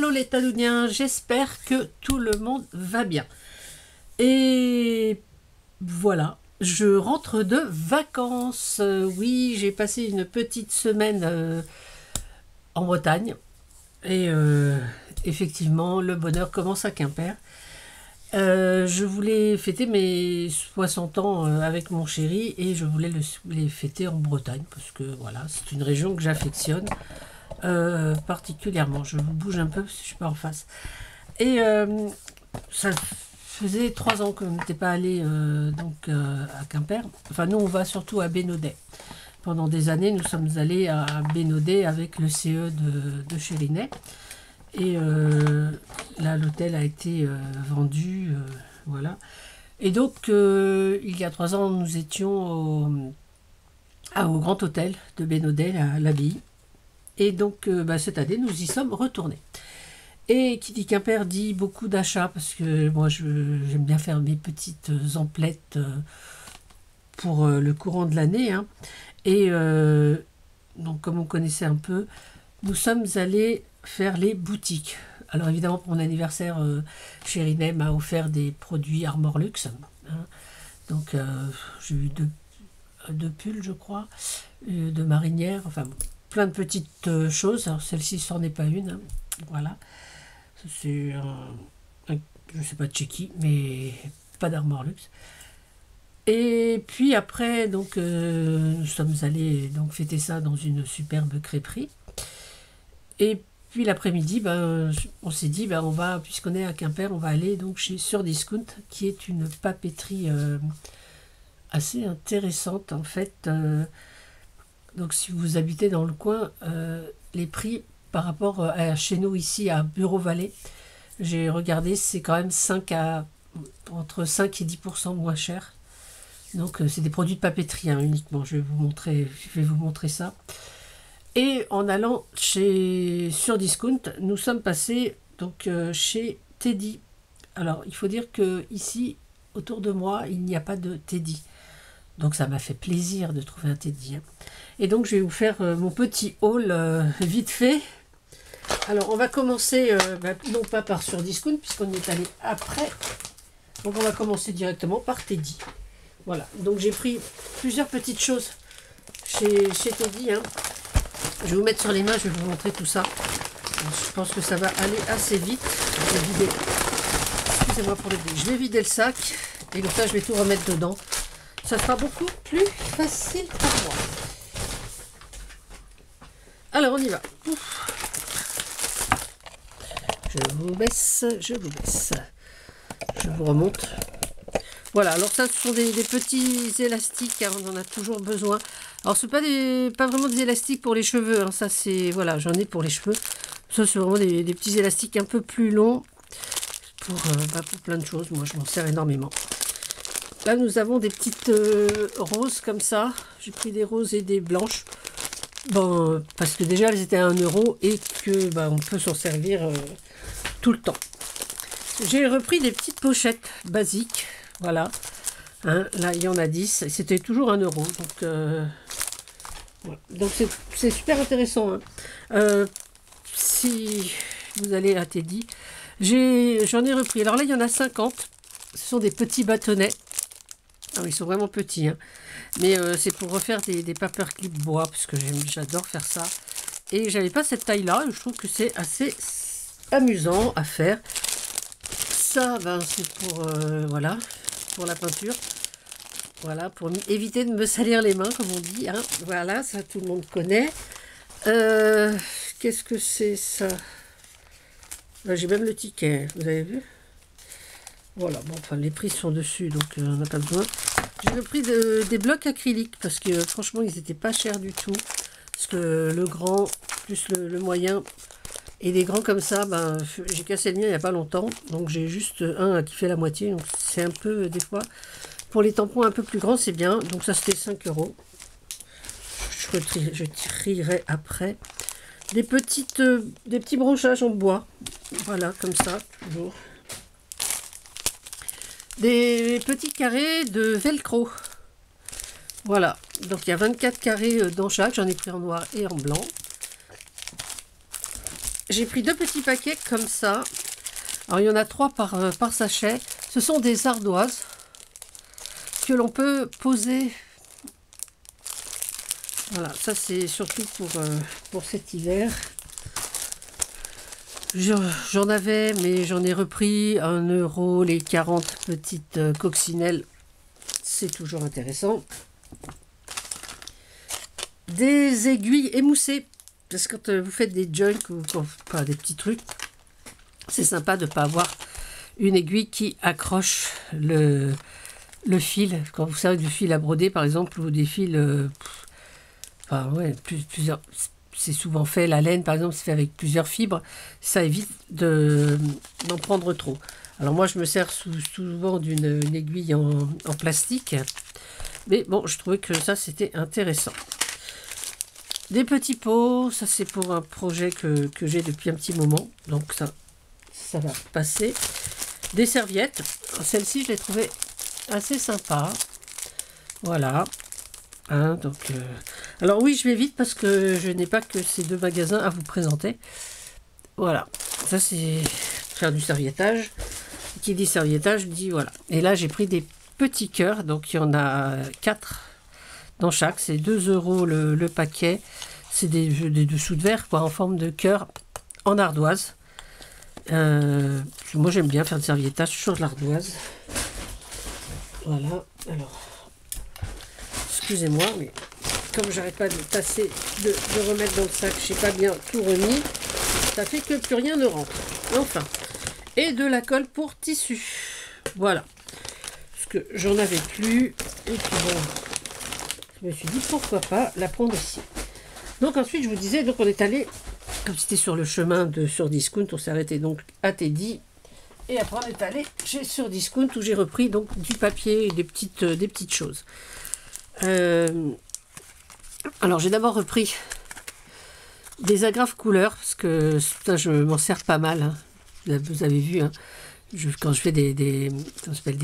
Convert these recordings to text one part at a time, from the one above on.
Hello les Taloniens, j'espère que tout le monde va bien. Et voilà, je rentre de vacances. Oui, j'ai passé une petite semaine en Bretagne. Et effectivement, le bonheur commence à Quimper. Je voulais fêter mes 60 ans avec mon chéri et je voulais les fêter en Bretagne parce que voilà, c'est une région que j'affectionne particulièrement. Je vous bouge un peu parce que je suis pas en face. Et ça faisait 3 ans qu'on n'était pas allé à Quimper. Enfin, nous, on va surtout à Bénodet. Pendant des années, nous sommes allés à Bénodet avec le CE de Chérinet. Et là, l'hôtel a été vendu. Voilà. Et donc, il y a 3 ans, nous étions au Grand Hôtel de Bénodet, à l'Abbaye. Et donc, cette année, nous y sommes retournés. Et qui dit Quimper dit beaucoup d'achats, parce que moi, j'aime bien faire mes petites emplettes pour le courant de l'année. Hein. Et donc, comme on connaissait un peu, nous sommes allés faire les boutiques. Alors évidemment, pour mon anniversaire, Chérinet m'a offert des produits Armor Luxe. Hein. Donc, j'ai eu deux pulls, je crois, de marinière, enfin plein de petites choses. Alors celle-ci, c'en est pas une. Hein. Voilà. C'est je sais pas de chez qui, mais pas d'Armor Luxe. Et puis après, donc, nous sommes allés donc fêter ça dans une superbe crêperie. Et puis l'après-midi, on s'est dit, on va, puisqu'on est à Quimper, on va aller donc chez Surdiscount, qui est une papeterie assez intéressante en fait. Donc si vous habitez dans le coin, les prix par rapport à chez nous ici à Bureau-Vallée, j'ai regardé, c'est quand même entre 5 et 10% moins cher. Donc c'est des produits de papeterie uniquement. Je vais vous montrer ça. Et en allant chez Surdiscount, nous sommes passés donc chez Teddy. Alors il faut dire que ici, autour de moi, il n'y a pas de Teddy. Donc ça m'a fait plaisir de trouver un Teddy. Hein. Et donc je vais vous faire mon petit haul vite fait. Alors on va commencer, non pas par Surdiscount, puisqu'on y est allé après. Donc on va commencer directement par Teddy. Voilà, donc j'ai pris plusieurs petites choses chez Teddy. Hein. Je vais vous mettre sur les mains, je vais vous montrer tout ça. Je pense que ça va aller assez vite. Je vais vider. Excusez-moi pour le bruit. Je vais vider le sac et comme ça je vais tout remettre dedans. Ça sera beaucoup plus facile pour moi. Alors on y va. Je vous baisse. Je vous remonte. Voilà, alors ça, ce sont des petits élastiques, car on en a toujours besoin. Alors, ce n'est pas vraiment des élastiques pour les cheveux, hein. Ça, c'est, voilà, j'en ai pour les cheveux. Ça, c'est vraiment des petits élastiques un peu plus longs pour plein de choses. Moi, je m'en sers énormément. Là, nous avons des petites roses comme ça. J'ai pris des roses et des blanches. Bon, parce que déjà, elles étaient à 1 € et que on peut s'en servir tout le temps. J'ai repris des petites pochettes basiques. Voilà, hein, là il y en a 10, c'était toujours 1 €. Donc, voilà. Donc c'est super intéressant. Hein. Si vous allez à Teddy, j'en ai repris. Alors là il y en a 50, ce sont des petits bâtonnets. Alors, ils sont vraiment petits, hein. Mais c'est pour refaire des paperclips bois, parce que j'adore faire ça. Et j'avais pas cette taille-là, je trouve que c'est assez amusant à faire. Ça, c'est pour, voilà, pour la peinture. Voilà, pour éviter de me salir les mains, comme on dit. Hein. Voilà, ça tout le monde connaît. Qu'est-ce que c'est ça? J'ai même le ticket, vous avez vu? Voilà, bon, enfin, les prix sont dessus, donc on n'a pas besoin. J'ai repris des blocs acryliques, parce que franchement, ils n'étaient pas chers du tout. Parce que le grand, plus le moyen... Et des grands comme ça, j'ai cassé le mien il n'y a pas longtemps. Donc j'ai juste un qui fait la moitié. Donc c'est un peu, des fois, pour les tampons un peu plus grands, c'est bien. Donc ça c'était 5 €. Je trierai après. Des petits branchages en bois. Voilà, comme ça, toujours. Des petits carrés de velcro. Voilà. Donc il y a 24 carrés dans chaque. J'en ai pris en noir et en blanc. j'ai pris 2 petits paquets comme ça. Alors, il y en a 3 par sachet. Ce sont des ardoises que l'on peut poser. Voilà, ça c'est surtout pour cet hiver. J'en avais, mais j'en ai repris 1 euro les 40 petites coccinelles. C'est toujours intéressant. Des aiguilles émoussées. Parce que quand vous faites des junks ou enfin, des petits trucs, c'est sympa de ne pas avoir une aiguille qui accroche le fil. Quand vous servez du fil à broder, par exemple, ou des fils... enfin, ouais, plusieurs... C'est souvent fait, la laine, par exemple, c'est fait avec plusieurs fibres. Ça évite d'en prendre trop. Alors moi, je me sers souvent d'une aiguille en plastique. Mais bon, je trouvais que ça, c'était intéressant. Des petits pots, ça c'est pour un projet que j'ai depuis un petit moment. Donc ça va passer. Des serviettes. Celle-ci, je l'ai trouvée assez sympa. Voilà. Hein, donc, alors oui, je vais vite parce que je n'ai pas que ces 2 magasins à vous présenter. Voilà. Ça c'est faire du serviettage. Qui dit serviettage dit voilà. Et là, j'ai pris des petits cœurs. Donc il y en a 4 dans chaque. C'est 2 euros le paquet. C'est des dessous de verre quoi, en forme de cœur en ardoise. Moi j'aime bien faire du serviettage sur de l'ardoise. Voilà. Alors, excusez-moi, mais comme j'arrête pas de tasser, de remettre dans le sac, j'ai pas bien tout remis. Ça fait que plus rien ne rentre. Enfin. Et de la colle pour tissu. Voilà. Parce que j'en avais plus. Et puis bon, je me suis dit pourquoi pas la prendre ici. Donc ensuite, je vous disais, donc on est allé, comme c'était sur le chemin de Surdiscount, on s'est arrêté donc à Teddy. Et après, on est allé chez Surdiscount où j'ai repris donc du papier et des petites choses. Alors, j'ai d'abord repris des agrafes couleurs, parce que ça, je m'en sers pas mal. Hein. Vous avez vu, hein, quand je fais des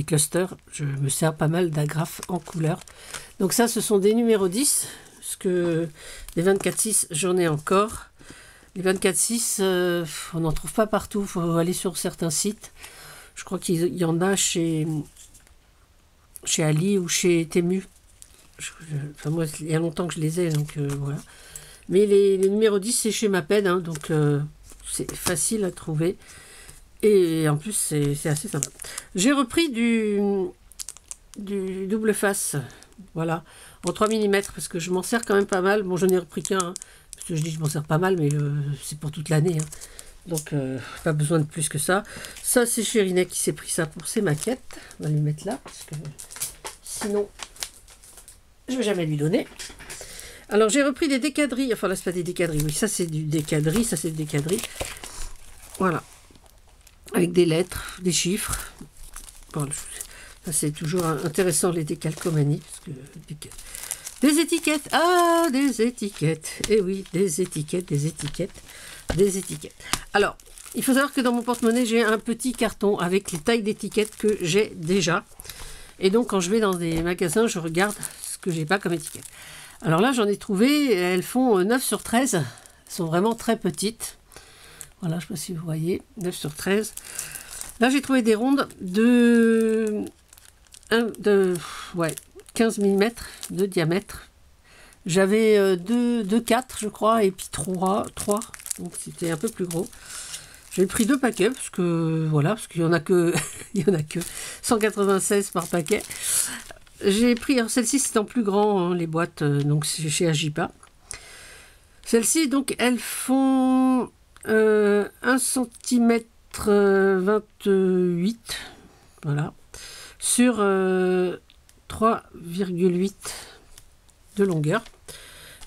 clusters, je me sers pas mal d'agrafes en couleur. Donc ça, ce sont des numéros 10. Parce que les 24-6, j'en ai encore. Les 24-6, on n'en trouve pas partout. Il faut aller sur certains sites. Je crois qu'il y en a chez Ali ou chez Temu. Enfin, moi, il y a longtemps que je les ai, donc voilà. Mais les numéros 10, c'est chez Maped, hein, donc c'est facile à trouver. Et en plus, c'est assez sympa. J'ai repris du double face. Voilà. En 3 mm parce que je m'en sers quand même pas mal. Bon, je n'ai repris qu'un, hein, parce que je dis je m'en sers pas mal, mais c'est pour toute l'année. Hein. Donc, pas besoin de plus que ça. Ça, c'est Chérinet qui s'est pris ça pour ses maquettes. On va lui mettre là, parce que sinon, je ne vais jamais lui donner. Alors, j'ai repris des décadrilles. Enfin, là, c'est pas des décadrilles. Oui, ça, c'est du décadris. Ça, c'est du décadris. Voilà. Avec des lettres, des chiffres. Bon, ça, c'est toujours intéressant, les décalcomanies. Parce que, des étiquettes. Ah, des étiquettes. Eh oui, des étiquettes, des étiquettes, des étiquettes. Alors, il faut savoir que dans mon porte-monnaie, j'ai un petit carton avec les tailles d'étiquettes que j'ai déjà. Et donc, quand je vais dans des magasins, je regarde ce que j'ai pas comme étiquette. Alors là, j'en ai trouvé, elles font 9 sur 13. Elles sont vraiment très petites. Voilà, je ne sais pas si vous voyez, 9 sur 13. Là, j'ai trouvé des rondes de 15 mm de diamètre. J'avais 4, je crois, et puis 3. Donc, c'était un peu plus gros. J'ai pris 2 paquets, parce que, voilà, parce qu'il n'y en a que 196 par paquet. J'ai pris, alors celle-ci c'est en plus grand, hein, les boîtes, donc c'est chez Agipa. Celles-ci, donc, elles font 1 cm 28, voilà, sur 3,8 de longueur.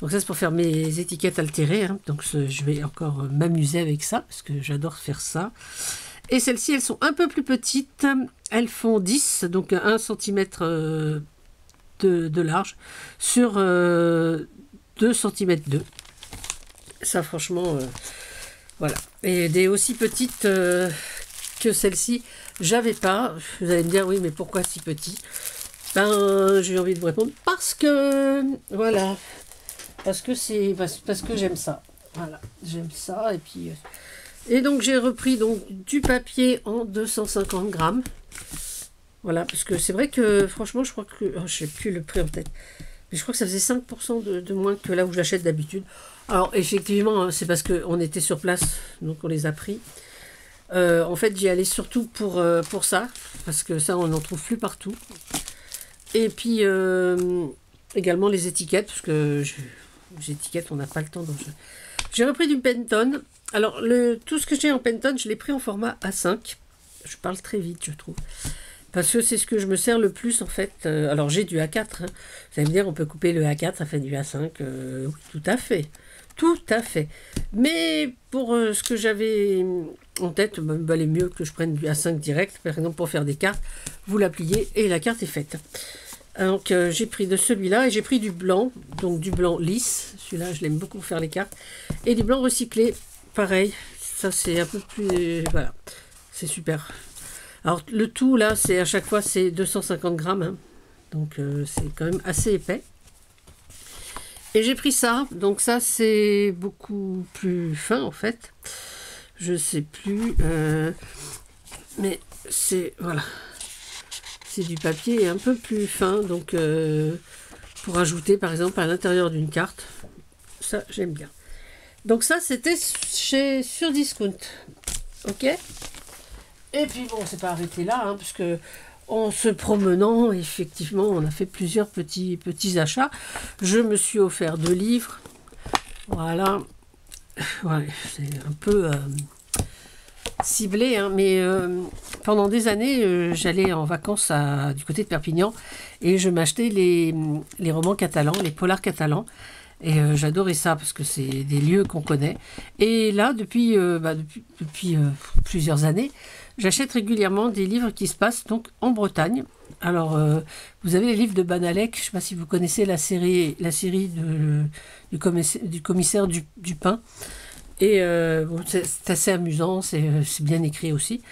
Donc ça c'est pour faire mes étiquettes altérées, hein. Donc je vais encore m'amuser avec ça, parce que j'adore faire ça. Et celles-ci, elles sont un peu plus petites. Elles font 10, donc 1 cm de large, sur 2 cm 2. Ça, franchement, voilà. Et des aussi petites que celles-ci, j'avais pas. Vous allez me dire, oui, mais pourquoi si petit? Ben, j'ai envie de vous répondre, parce que, voilà, parce que j'aime ça. Voilà, j'aime ça. Et puis, et donc j'ai repris donc du papier en 250 grammes. Voilà, parce que c'est vrai que franchement, je crois que... Oh, je sais plus le prix en tête. Mais je crois que ça faisait 5% de moins que là où j'achète d'habitude. Alors effectivement, hein, c'est parce qu'on était sur place, donc on les a pris. En fait, j'y allais surtout pour ça, parce que ça, on n'en trouve plus partout. Et puis, également les étiquettes, parce que les étiquettes, on n'a pas le temps. J'ai repris du Pantone. Alors, tout ce que j'ai en Pantone, je l'ai pris en format A5. Je parle très vite, je trouve. Parce que c'est ce que je me sers le plus, en fait. Alors, j'ai du A4. Hein. Vous allez me dire, on peut couper le A4, ça fait du A5. Oui, tout à fait. Tout à fait. Mais pour ce que j'avais en tête, il valait mieux que je prenne du A5 direct. Par exemple, pour faire des cartes, vous la pliez et la carte est faite. Donc, j'ai pris de celui-là et j'ai pris du blanc. Donc, du blanc lisse. Celui-là, je l'aime beaucoup pour faire les cartes. Et du blanc recyclé. Pareil. Ça, c'est un peu plus... Voilà. C'est super. Alors, le tout, là, c'est à chaque fois, c'est 250 grammes. Hein. Donc, c'est quand même assez épais. Et j'ai pris ça, donc ça c'est beaucoup plus fin en fait. Je sais plus, mais c'est voilà, c'est du papier un peu plus fin, donc pour ajouter par exemple à l'intérieur d'une carte, ça j'aime bien. Donc ça c'était sur Discount, ok. Et puis bon, c'est pas arrêté là, hein, parce que en se promenant, effectivement, on a fait plusieurs petits achats. Je me suis offert 2 livres. Voilà. Ouais, c'est un peu ciblé, hein, mais pendant des années, j'allais en vacances du côté de Perpignan et je m'achetais les romans catalans, les polars catalans. Et j'adorais ça parce que c'est des lieux qu'on connaît. Et là, depuis plusieurs années, j'achète régulièrement des livres qui se passent donc en Bretagne. Alors, vous avez les livres de Banalec. Je ne sais pas si vous connaissez la série du commissaire Dupin. Et bon, c'est assez amusant, c'est bien écrit aussi.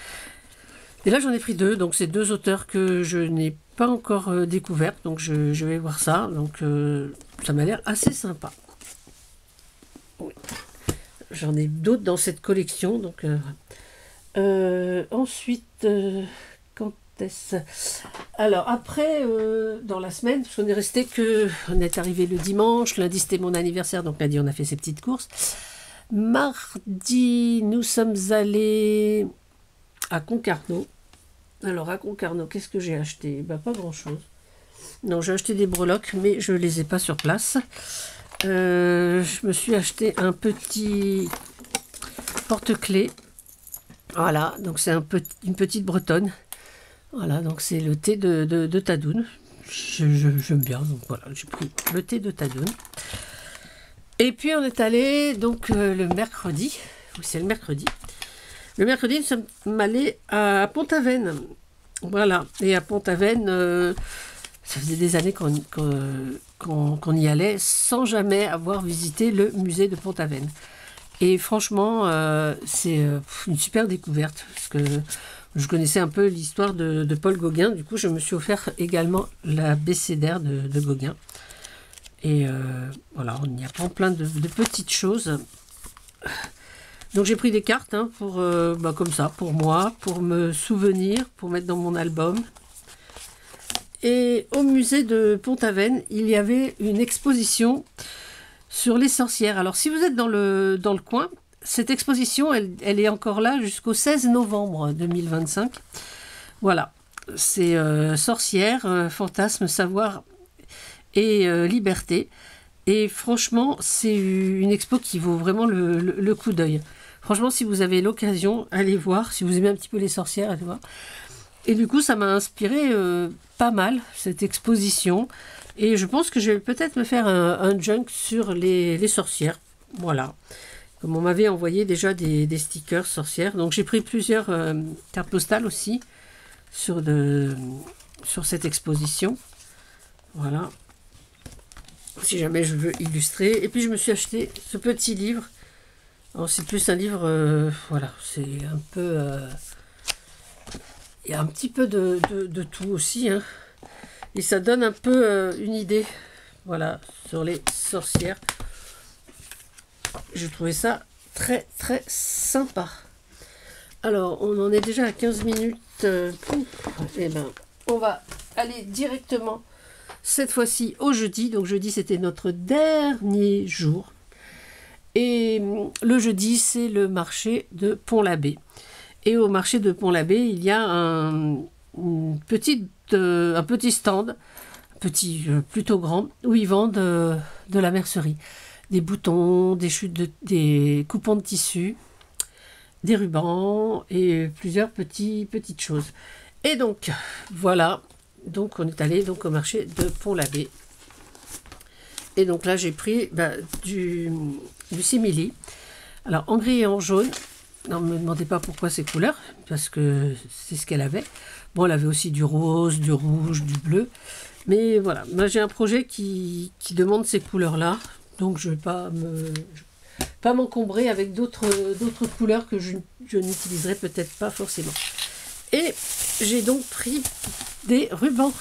Et là, j'en ai pris 2. Donc, c'est 2 auteurs que je n'ai pas encore découvertes. Donc, je vais voir ça. Donc, ça m'a l'air assez sympa. Oui. J'en ai d'autres dans cette collection. Donc, ensuite, quand est-ce? Alors, après, dans la semaine, parce qu'on est resté on est arrivé le dimanche. Lundi, c'était mon anniversaire. Donc, lundi, on a fait ses petites courses. Mardi, nous sommes allés à Concarneau. Alors, à Concarneau, qu'est-ce que j'ai acheté? Pas grand-chose. Non, j'ai acheté des breloques, mais je ne les ai pas sur place. Je me suis acheté un petit porte-clés. Voilà, donc c'est une petite bretonne. Voilà, donc c'est le thé de Tadoun. J'aime bien, donc voilà, j'ai pris le thé de Tadoun. Et puis on est allé donc le mercredi. Oui, c'est le mercredi. Le mercredi, nous sommes allés à Pont-Aven. Voilà, et à Pont-Aven, ça faisait des années qu'on y allait sans jamais avoir visité le musée de Pont-Aven. Et franchement, c'est une super découverte, parce que je connaissais un peu l'histoire de Paul Gauguin. Du coup, je me suis offert également l'abécédaire de Gauguin. Et voilà, on y apprend plein de petites choses. Donc j'ai pris des cartes hein, pour comme ça, pour moi, pour me souvenir, pour mettre dans mon album. Et au musée de Pont-Aven, il y avait une exposition sur les sorcières. Alors si vous êtes dans le coin, cette exposition, elle est encore là jusqu'au 16 novembre 2025. Voilà, c'est sorcières, fantasmes, savoir et liberté. Et franchement, c'est une expo qui vaut vraiment le coup d'œil. Franchement, si vous avez l'occasion, allez voir. Si vous aimez un petit peu les sorcières, allez voir. Et du coup, ça m'a inspiré pas mal, cette exposition. Et je pense que je vais peut-être me faire un junk sur les sorcières. Voilà. Comme on m'avait envoyé déjà des stickers sorcières. Donc j'ai pris plusieurs cartes postales aussi sur cette exposition. Voilà. Si jamais je veux illustrer. Et puis je me suis acheté ce petit livre. Alors c'est plus un livre, voilà, c'est un peu... il y a un petit peu de tout aussi. Hein. Et ça donne un peu une idée, voilà, sur les sorcières. Je trouvais ça très très sympa. Alors, on en est déjà à 15 minutes. Et ben, on va aller directement cette fois-ci au jeudi. Donc jeudi, c'était notre dernier jour. Et le jeudi, c'est le marché de Pont-l'Abbé. Et au marché de Pont-l'Abbé, il y a un petit stand, plutôt grand, où ils vendent de la mercerie. Des boutons, des coupons de tissu, des rubans et plusieurs petites choses. Et donc, voilà. Donc, on est allé donc, au marché de Pont-l'Abbé. Et donc là, j'ai pris du simili. Alors, en gris et en jaune. Non, ne me demandez pas pourquoi ces couleurs, parce que c'est ce qu'elle avait. Bon, elle avait aussi du rose, du rouge, du bleu. Mais voilà, moi j'ai un projet qui demande ces couleurs-là. Donc, je ne vais pas m'encombrer avec d'autres couleurs que je n'utiliserai peut-être pas forcément. Et j'ai donc pris des rubans.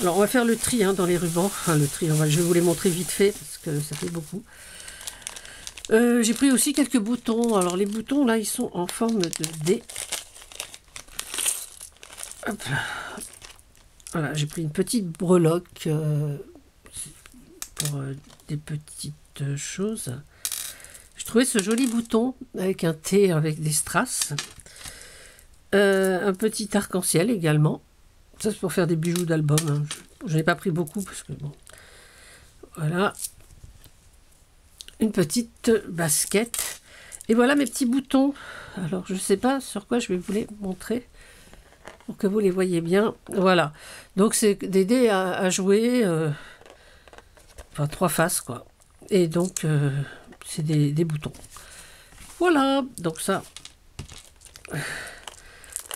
Alors, on va faire le tri dans les rubans. Enfin, le tri, je vais vous les montrer vite fait, parce que ça fait beaucoup. J'ai pris aussi quelques boutons. Alors, les boutons, là, ils sont en forme de D. Hop là. Voilà, j'ai pris une petite breloque pour des petites choses. Je trouvais ce joli bouton avec un T avec des strass. Un petit arc-en-ciel également. Ça, c'est pour faire des bijoux d'album. Hein. Je n'ai pas pris beaucoup parce que bon. Voilà. Une petite basket. Et voilà mes petits boutons. Alors, je ne sais pas sur quoi je vais vous les montrer pour que vous les voyez bien. Voilà. Donc, c'est des dés à jouer. Enfin, 3 faces, quoi. Et donc, c'est des boutons. Voilà. Donc, ça,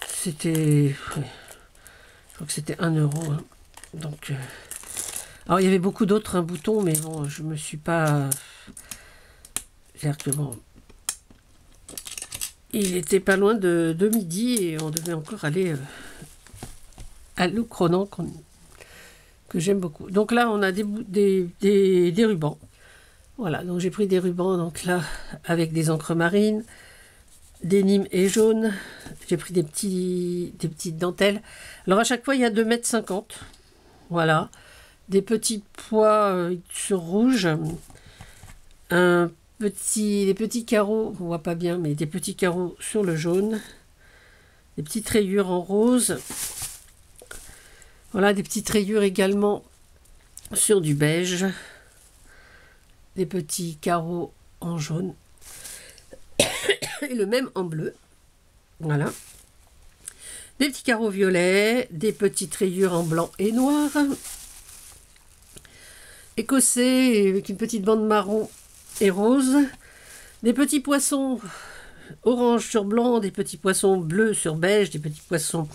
c'était... Je crois que c'était 1 €. Hein. Donc, alors, il y avait beaucoup d'autres boutons, mais bon, je me suis pas... C'est-à-dire que bon... Il était pas loin de midi et on devait encore aller à l'Ocronan que j'aime beaucoup. Donc là, on a des rubans. Voilà, donc j'ai pris des rubans donc là avec des encres marines, des nimes et jaunes. J'ai pris des petites dentelles. Alors à chaque fois, il y a 2,50 m. Voilà. Des petits pois sur rouge. Des petits carreaux, on voit pas bien, mais des petits carreaux sur le jaune. Des petites rayures en rose. Voilà, des petites rayures également sur du beige. Des petits carreaux en jaune. Et le même en bleu. Voilà. Des petits carreaux violets. Des petites rayures en blanc et noir. Écossais avec une petite bande marron et rose. Des petits poissons orange sur blanc, des petits poissons bleus sur beige, des petits poissons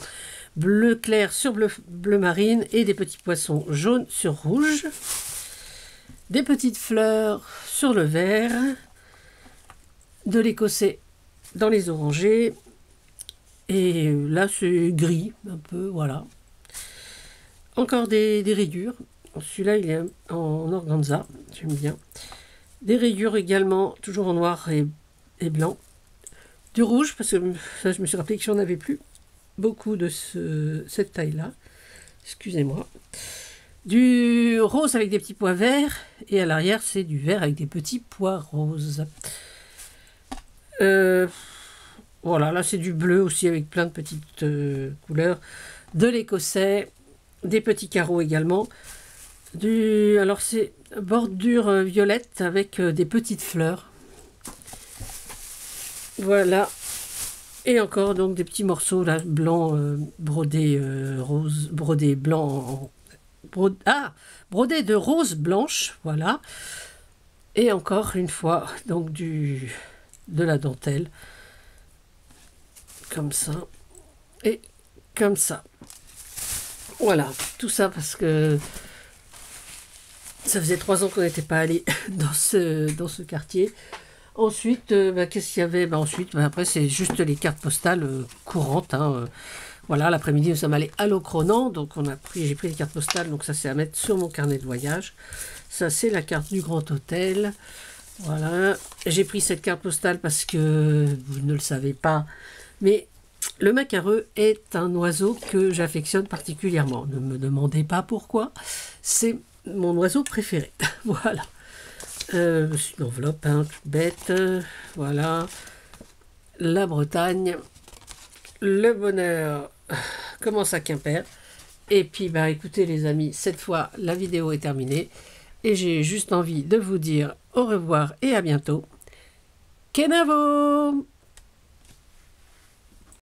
bleu clair sur bleu marine et des petits poissons jaunes sur rouge. Des petites fleurs sur le vert, de l'écossais dans les orangés. Et là, c'est gris, un peu, voilà. Encore des rayures. Celui-là, il est en organza, j'aime bien. Des rayures également, toujours en noir et blanc. Du rouge, parce que ça, je me suis rappelé que j'en avais plus beaucoup de cette taille-là. Excusez-moi. Du rose avec des petits pois verts. Et à l'arrière, c'est du vert avec des petits pois roses. Voilà, là, c'est du bleu aussi avec plein de petites couleurs. De l'écossais. Des petits carreaux également. Alors, c'est bordure violette avec des petites fleurs. Voilà. Et encore donc des petits morceaux là, blancs brodés rose, brodés blanc, brodés de rose blanche, voilà. Et encore une fois donc de la dentelle, comme ça et comme ça. Voilà, tout ça parce que ça faisait 3 ans qu'on n'était pas allé dans ce quartier. Ensuite, qu'est-ce qu'il y avait? Ensuite, après, c'est juste les cartes postales courantes. Hein, voilà, l'après-midi, nous sommes allés à l'Ocronan. Donc, j'ai pris les cartes postales. Donc, ça, c'est à mettre sur mon carnet de voyage. Ça, c'est la carte du Grand Hôtel. Voilà, j'ai pris cette carte postale parce que vous ne le savez pas, mais le macareux est un oiseau que j'affectionne particulièrement. Ne me demandez pas pourquoi, c'est mon oiseau préféré. Voilà. Une enveloppe, hein, toute bête. Voilà. La Bretagne. Le bonheur commence à Quimper. Et puis, bah, écoutez les amis, cette fois, la vidéo est terminée. Et j'ai juste envie de vous dire au revoir et à bientôt. Kenavo!